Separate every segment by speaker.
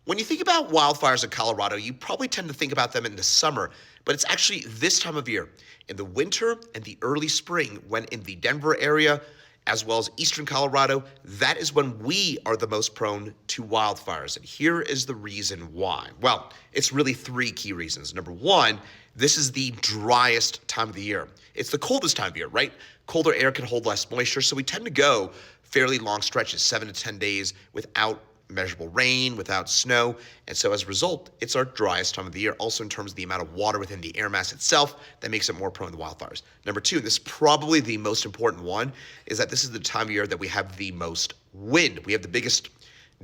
Speaker 1: When you think about wildfires in Colorado, you probably tend to think about them in the summer, but it's actually this time of year, in the winter and the early spring, when in the Denver area, as well as eastern Colorado, that is when we are the most prone to wildfires. And here is the reason why. Well, it's really three key reasons. Number one, this is the driest time of the year. It's the coldest time of year, right? Colder air can hold less moisture, so we tend to go fairly long stretches, 7 to 10 days without measurable rain, without snow. And so as a result, it's our driest time of the year. Also in terms of the amount of water within the air mass itself, that makes it more prone to wildfires. Number two, this is probably the most important one, is that this is the time of year that we have the most wind. We have the biggest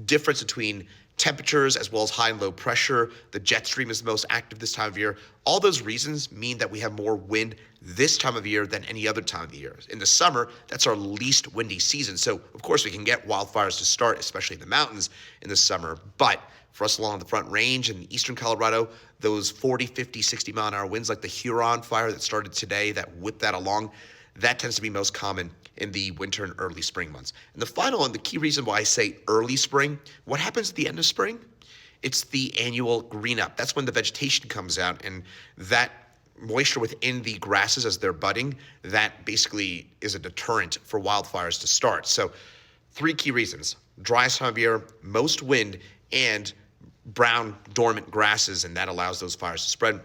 Speaker 1: difference between temperatures as well as high and low pressure. The jet stream is the most active this time of year. All those reasons mean that we have more wind this time of year than any other time of the year. In the summer, that's our least windy season. So of course we can get wildfires to start, especially in the mountains in the summer. But for us along the Front Range in eastern Colorado, those 40, 50, 60 mile an hour winds like the Huron Fire that started today, that whipped that along, that tends to be most common in the winter and early spring months. And the final one, the key reason why I say early spring, what happens at the end of spring? It's the annual green up. That's when the vegetation comes out, and that moisture within the grasses as they're budding, that basically is a deterrent for wildfires to start. So three key reasons: driest time of year, most wind, and brown dormant grasses, and that allows those fires to spread.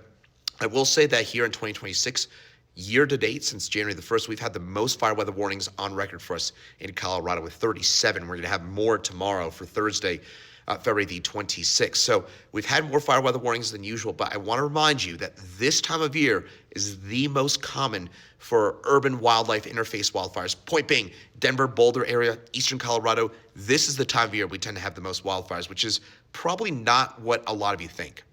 Speaker 1: I will say that here in 2026, year to date, since January the 1st, we've had the most fire weather warnings on record for us in Colorado with 37. We're going to have more tomorrow for Thursday, February the 26th. So we've had more fire weather warnings than usual, but I want to remind you that this time of year is the most common for urban wildlife interface wildfires. Point being, Denver, Boulder area, eastern Colorado, this is the time of year we tend to have the most wildfires, which is probably not what a lot of you think.